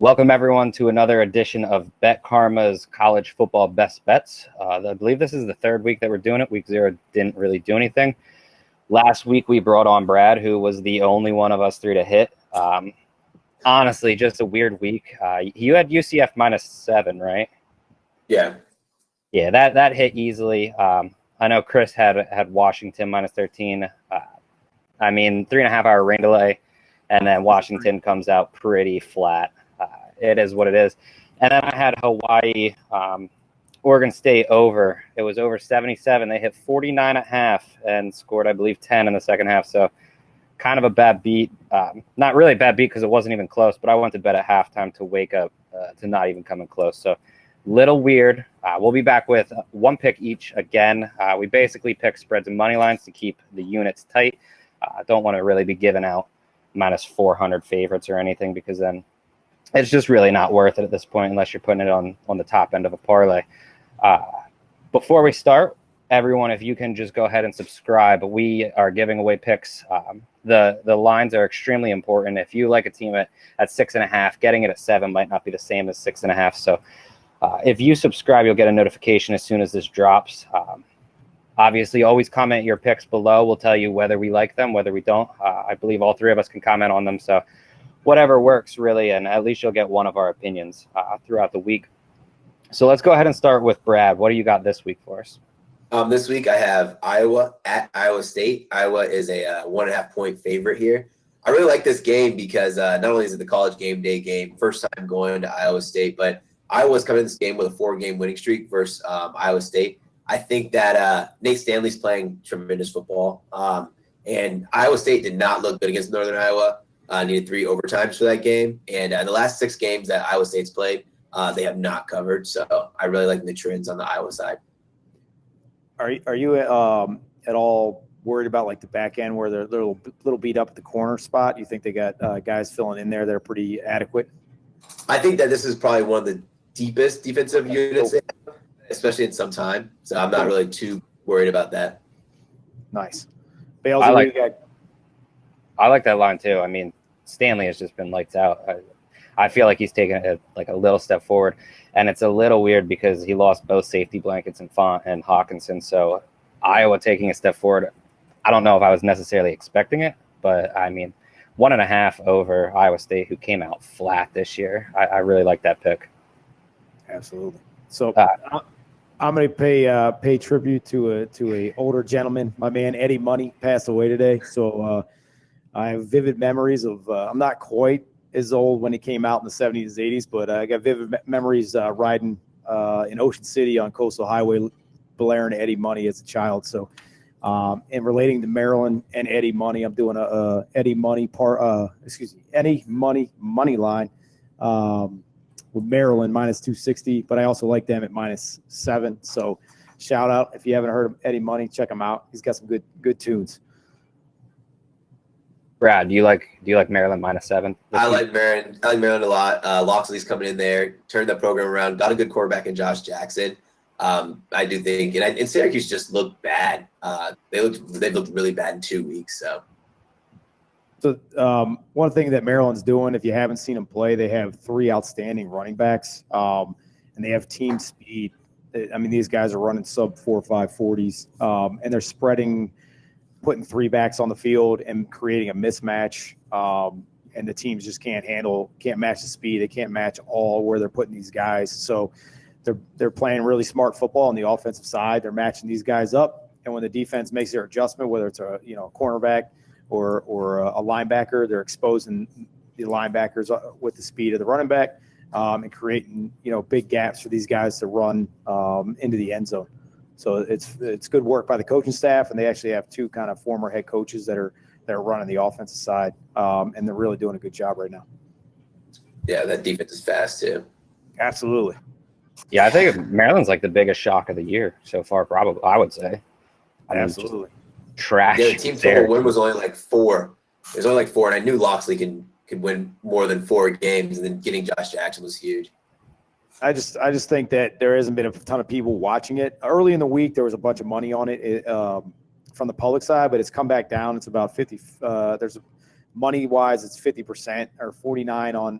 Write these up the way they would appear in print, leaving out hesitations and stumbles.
Welcome, everyone, to another edition of Bet Karma's College Football Best Bets. I believe this is the third week that we're doing it. Week 0 didn't really do anything. Last week, we brought on Brad, who was the only one of us three to hit. Honestly, just a weird week. You had UCF -7, right? Yeah. Yeah, that hit easily. I know Chris had Washington -13. 3.5-hour rain delay, and then Washington comes out pretty flat. It is what it is. And then I had Hawaii, Oregon State over. It was over 77. They hit 49.5 and scored, I believe, 10 in the second half. So kind of a bad beat. Not really a bad beat because it wasn't even close, but I went to bed at halftime to wake up to not even coming close. So little weird. We'll be back with one pick each again. We basically pick spreads and money lines to keep the units tight. Don't want to really be giving out -400 favorites or anything, because then it's just really not worth it at this point unless you're putting it on the top end of a parlay. Before we start, everyone, if you can just go ahead and subscribe. We are giving away picks. The lines are extremely important. If you like a team at 6.5, getting it at 7 might not be the same as 6.5. So if you subscribe, you'll get a notification as soon as this drops. Obviously, always comment your picks below. We'll tell you whether we like them, whether we don't. I believe all three of us can comment on them. So whatever works, really, and at least you'll get one of our opinions throughout the week. So let's go ahead and start with Brad. What do you got this week for us? This week I have Iowa at Iowa State. Iowa is a 1.5-point favorite here. I really like this game because not only is it the college game day game, first time going to Iowa State, but Iowa's coming in this game with a 4-game winning streak versus Iowa State. I think that Nate Stanley's playing tremendous football, and Iowa State did not look good against Northern Iowa. Needed 3 overtimes for that game. And in the last 6 games that Iowa State's played, they have not covered. So I really like the trends on the Iowa side. Are you at all worried about like the back end where they're a little beat up at the corner spot? You think they got guys filling in there that are pretty adequate? I think that this is probably one of the deepest defensive units they have, especially in some time. So I'm not really too worried about that. Nice. Bales, I like that line too. I mean, Stanley has just been lights out. I feel like he's taken a little step forward, and it's a little weird because he lost both safety blankets in Font and Hawkinson. So Iowa taking a step forward, I don't know if I was necessarily expecting it, but I mean, 1.5 over Iowa State, who came out flat this year. I really like that pick. Absolutely. So I'm going to pay tribute to a older gentleman. My man Eddie Money passed away today, so I have vivid memories of. I'm not quite as old when he came out in the 70s, 80s, but I got vivid memories riding in Ocean City on Coastal Highway, blaring Eddie Money as a child. So, and relating to Maryland and Eddie Money, I'm doing a Eddie Money Eddie money line with Maryland -260, but I also like them at -7. So, shout out if you haven't heard of Eddie Money, check him out. He's got some good tunes. Brad, do you like Maryland -7? I like Maryland. I like Maryland a lot. Loxley's coming in there, turned the program around, got a good quarterback in Josh Jackson. I do think, and Syracuse just looked bad. They looked really bad in 2 weeks. So one thing that Maryland's doing, if you haven't seen them play, they have 3 outstanding running backs, and they have team speed. I mean, these guys are running sub 4.5 40s, and they're putting 3 backs on the field and creating a mismatch. And the teams just can't match the speed. They can't match all where they're putting these guys. So they're playing really smart football on the offensive side. They're matching these guys up. And when the defense makes their adjustment, whether it's a cornerback or a linebacker, they're exposing the linebackers with the speed of the running back and creating big gaps for these guys to run into the end zone. So it's good work by the coaching staff, and they actually have 2 kind of former head coaches that are running the offensive side, and they're really doing a good job right now. Yeah, that defense is fast too. Absolutely. Yeah, I think Maryland's like the biggest shock of the year so far, probably. I would say. Absolutely. Trash. Yeah, the team total win was only like 4. It was only like 4, and I knew Loxley can win more than 4 games, and then getting Josh Jackson was huge. I just think that there hasn't been a ton of people watching it. Early in the week, there was a bunch of money on it from the public side, but it's come back down. It's about 50. There's money wise, it's 50% or 49 on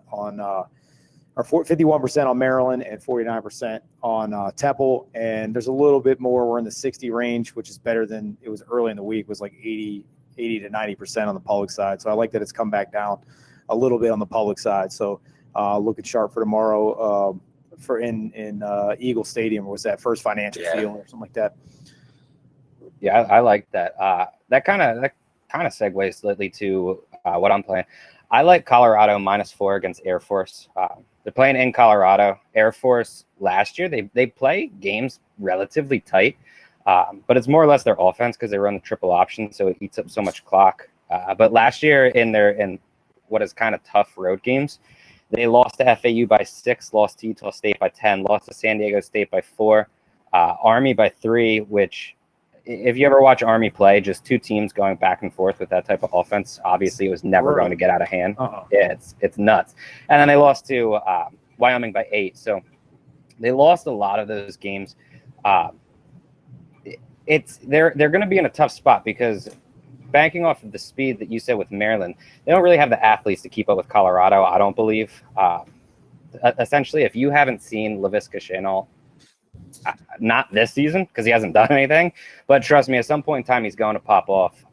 51% on Maryland and 49% on Temple. And there's a little bit more. We're in the 60 range, which is better than it was early in the week. It was like 80 to 90% on the public side. So I like that it's come back down a little bit on the public side. So looking sharp for tomorrow for in Eagle Stadium. Was that First Financial Field or something like that? Yeah, I like that. That kind of segues slightly to what I'm playing. I like Colorado -4 against Air Force. They're playing in Colorado. Air Force last year, they play games relatively tight, but it's more or less their offense because they run the triple option, so it eats up so much clock. But last year in what is kind of tough road games, they lost to FAU by 6, lost to Utah State by 10, lost to San Diego State by 4, Army by 3, which if you ever watch Army play, just two teams going back and forth with that type of offense, obviously it was never going to get out of hand. Yeah, it's nuts. And then they lost to Wyoming by 8. So they lost a lot of those games. They're going to be in a tough spot because banking off of the speed that you said with Maryland, they don't really have the athletes to keep up with Colorado, I don't believe. Essentially, if you haven't seen Laviska Shenault, not this season because he hasn't done anything, but trust me, at some point in time, he's going to pop off.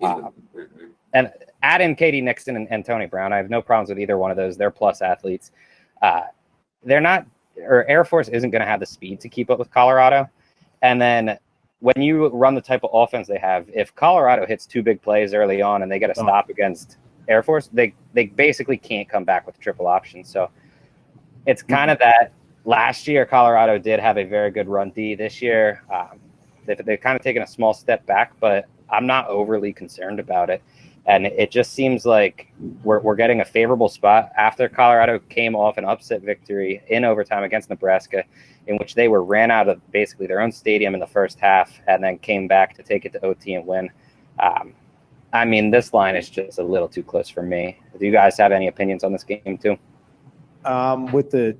And add in Katie Nixon and Tony Brown. I have no problems with either one of those. They're plus athletes. They're not, or Air Force isn't going to have the speed to keep up with Colorado. And then when you run the type of offense they have, if Colorado hits 2 big plays early on and they get a stop against Air Force, they basically can't come back with triple options. So it's kind of that. Last year, Colorado did have a very good run D. This year, they've kind of taken a small step back, but I'm not overly concerned about it. And it just seems like we're getting a favorable spot after Colorado came off an upset victory in overtime against Nebraska, in which they were ran out of basically their own stadium in the first half and then came back to take it to OT and win. I mean, this line is just a little too close for me. Do you guys have any opinions on this game too? With the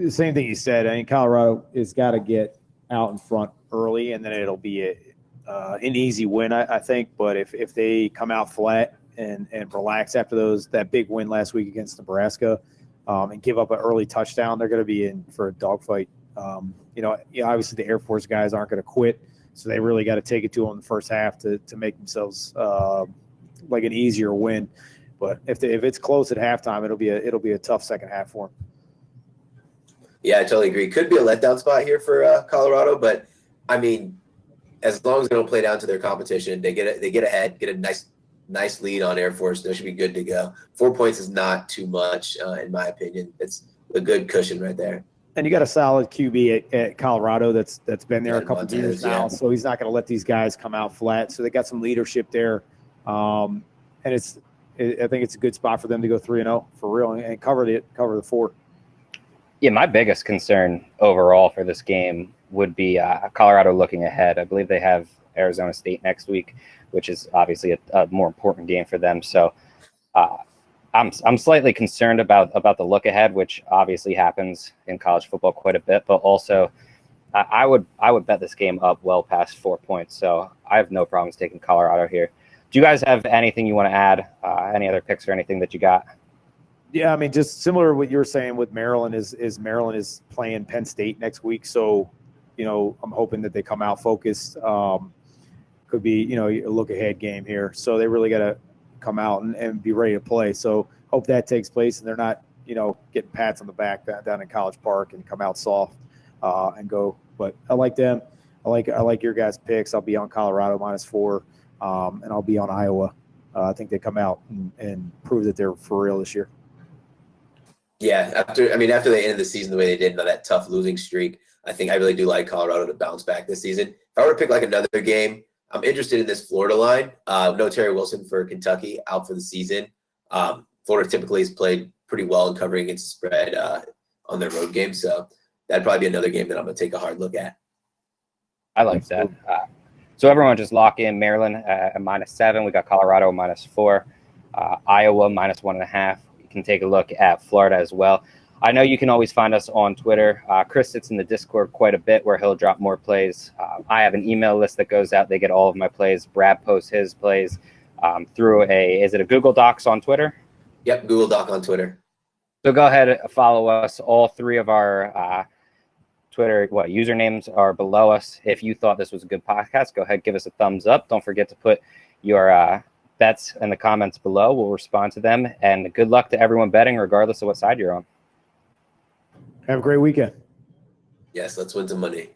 same thing you said, I mean, Colorado has got to get out in front early, and then it'll be an easy win, I think. But if they come out flat and relax after that big win last week against Nebraska, and give up an early touchdown, they're going to be in for a dogfight. Obviously the Air Force guys aren't going to quit, so they really got to take it to them in the first half to make themselves like an easier win. But if it's close at halftime, it'll be a tough second half for them. Yeah, I totally agree. Could be a letdown spot here for Colorado, but I mean, as long as they don't play down to their competition, they get ahead, get a nice lead on Air Force. They should be good to go. 4 points is not too much, in my opinion. It's a good cushion right there. And you got a solid QB at Colorado that's been there a couple of years now, so he's not going to let these guys come out flat. So they got some leadership there, and I think it's a good spot for them to go 3-0 for real and cover the 4. Yeah, my biggest concern overall for this game would be Colorado looking ahead. I believe they have Arizona State next week, which is obviously a more important game for them. So I'm slightly concerned about the look ahead, which obviously happens in college football quite a bit. But also, I would bet this game up well past 4 points. So I have no problems taking Colorado here. Do you guys have anything you want to add? Any other picks or anything that you got? Yeah, I mean, just similar to what you're saying with Maryland is Maryland is playing Penn State next week. So, I'm hoping that they come out focused. Could be, a look ahead game here. So they really got to come out and be ready to play. So hope that takes place and they're not, getting pats on the back down in College Park and come out soft and go. But I like them. I like your guys' picks. I'll be on Colorado -4, and I'll be on Iowa. I think they come out and prove that they're for real this year. Yeah, after they ended the season the way they did, that tough losing streak, I think I really do like Colorado to bounce back this season. If I were to pick like another game, I'm interested in this Florida line. No Terry Wilson for Kentucky out for the season. Florida typically has played pretty well in covering against the spread on their road games, so that'd probably be another game that I'm going to take a hard look at. I like that. So everyone just lock in Maryland at -7. We got Colorado -4, Iowa -1.5. Can take a look at Florida as well. I know you can always find us on Twitter. Chris sits in the Discord quite a bit where he'll drop more plays. I have an email list that goes out. They get all of my plays. Brad posts his plays through is it a Google Docs on Twitter? Yep, Google Doc on Twitter. So go ahead and follow us. All three of our Twitter usernames are below us. If you thought this was a good podcast, go ahead, give us a thumbs up. Don't forget to put your bets in the comments below. We'll respond to them. And good luck to everyone betting, regardless of what side you're on. Have a great weekend. Yes, let's win some money.